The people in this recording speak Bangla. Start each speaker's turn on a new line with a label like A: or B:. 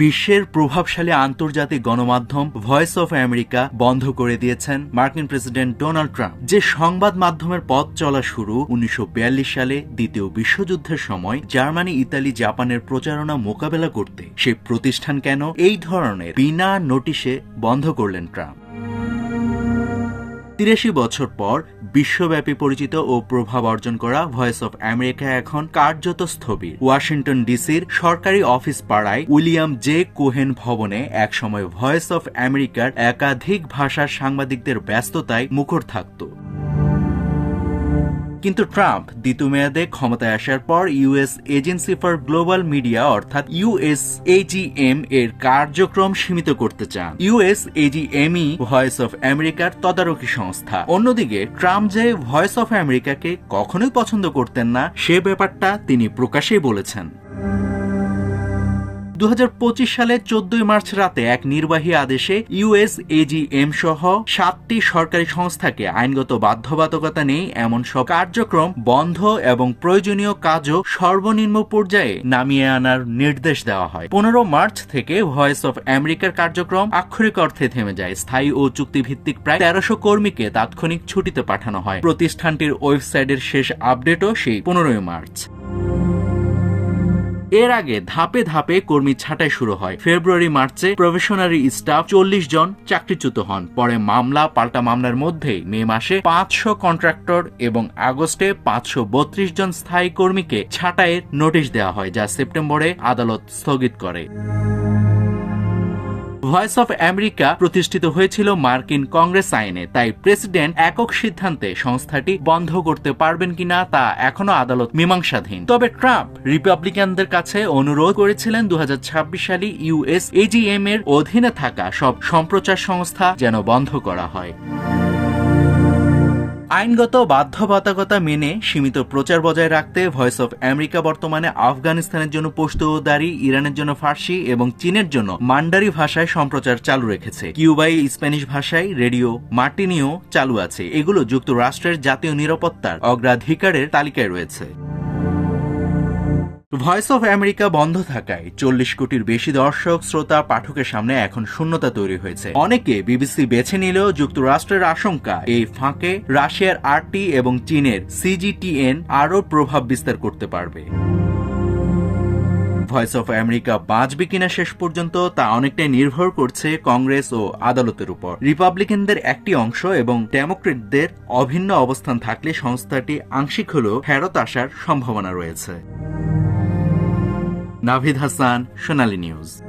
A: বিশ্বের প্রভাবশালী আন্তর্জাতিক গণমাধ্যম ভয়েস অফ আমেরিকা বন্ধ করে দিয়েছেন মার্কিন প্রেসিডেন্ট ডোনাল্ড ট্রাম্প। যে সংবাদ মাধ্যমের পথ চলা শুরু 1942 সালে দ্বিতীয় বিশ্বযুদ্ধের সময় জার্মানি, ইতালি, জাপানের প্রচারণা মোকাবেলা করতে সেই প্রতিষ্ঠান কেন এই ধরনের বিনা নোটিশে বন্ধ করলেন ট্রাম্প? 83 বছর পর বিশ্বব্যাপী পরিচিত ও প্রভাব অর্জন করা ভয়েস অফ আমেরিকা এখন কার্যত স্থবির। ওয়াশিংটন ডিসির সরকারি অফিস পাড়ায় উইলিয়াম জে কোহেন ভবনে একসময় ভয়েস অফ আমেরিকার একাধিক ভাষার সাংবাদিকদের ব্যস্ততায় মুখর থাকত। কিন্তু ট্রাম্প দ্বিতীয় মেয়াদে ক্ষমতায় আসার পর US agency for global media অর্থাৎ USAGM এর কার্যক্রম সীমিত করতে চান। USAGM-ই ভয়েস অফ আমেরিকার তদারকি সংস্থা। অন্যদিকে ট্রাম্প যে ভয়েস অফ আমেরিকাকে কখনোই পছন্দ করতেন না সে ব্যাপারটা তিনি প্রকাশেই বলেছেন। 2025 সালের 14 মার্চ রাতে এক নির্বাহী আদেশে USAGM সহ 7টি সরকারি সংস্থাকে আইনগত বাধ্যবাধকতা নেই এমন সব কার্যক্রম বন্ধ এবং প্রয়োজনীয় কাজও সর্বনিম্ন পর্যায়ে নামিয়ে আনার নির্দেশ দেওয়া হয়। 15 মার্চ থেকে ভয়েস অফ আমেরিকার কার্যক্রম আক্ষরিক অর্থে থেমে যায়। স্থায়ী ও চুক্তিভিত্তিক প্রায় 1300 কর্মীকে তাৎক্ষণিক ছুটিতে পাঠানো হয়। প্রতিষ্ঠানটির ওয়েবসাইটের শেষ আপডেটও সেই 15 মার্চ। এর আগে ধাপে ধাপে কর্মী ছাঁটাই শুরু হয়। ফেব্রুয়ারি মার্চে প্রফেশনারি স্টাফ 40 জন চাকরিচ্যুত হন। পরে মামলা পাল্টা মামলার মধ্যেই মে মাসে 500 কন্ট্রাক্টর এবং আগস্টে 532 জন স্থায়ী কর্মীকে ছাঁটাইয়ের নোটিশ দেওয়া হয়, যা সেপ্টেম্বরে আদালত স্থগিত করে। ভয়েস অফ আমেরিকা প্রতিষ্ঠিত হয়েছিল মার্কিন কংগ্রেস আইনে, তাই প্রেসিডেন্ট একক সিদ্ধান্তে সংস্থাটি বন্ধ করতে পারবেন কিনা তা এখনো আদালত মীমাংসাধীন। তবে ট্রাম্প রিপাবলিকানদের কাছে অনুরোধ করেছিলেন 2026 সালে USAGM এর অধীনে থাকা সব সম্প্রচার সংস্থা যেন বন্ধ করা হয়। আইনগত বাধ্যবাধকতা মেনে সীমিত প্রচার বজায় রাখতে ভয়েস অফ আমেরিকা বর্তমানে আফগানিস্তানের জন্য পশতুদারি, ইরানের জন্য ফার্সি এবং চীনের জন্য মান্ডারি ভাষায় সম্প্রচার চালু রেখেছে। কিউবায় স্প্যানিশ ভাষায় রেডিও মার্টিনিও চালু আছে। এগুলো যুক্তরাষ্ট্রের জাতীয় নিরাপত্তার অগ্রাধিকারের তালিকায় রয়েছে। ভয়েস অফ আমেরিকা বন্ধ থাকায় 40 কোটির বেশি দর্শক, শ্রোতা, পাঠকের সামনে এখন শূন্যতা তৈরি হয়েছে। অনেকে বিবিসি বেছে নিলেও যুক্তরাষ্ট্রের আশঙ্কা এই ফাঁকে রাশিয়ার RT এবং চীনের CGTN আরও প্রভাব বিস্তার করতে পারবে। ভয়েস অফ আমেরিকা বাঁচবে কিনা শেষ পর্যন্ত তা অনেকটাই নির্ভর করছে কংগ্রেস ও আদালতের উপর। রিপাবলিকানদের একটি অংশ এবং ডেমোক্রেটদের অভিন্ন অবস্থান থাকলে সংস্থাটি আংশিক হলেও ফেরত আসার সম্ভাবনা রয়েছে। নাভিদ হাসান, সোনালী নিউজ।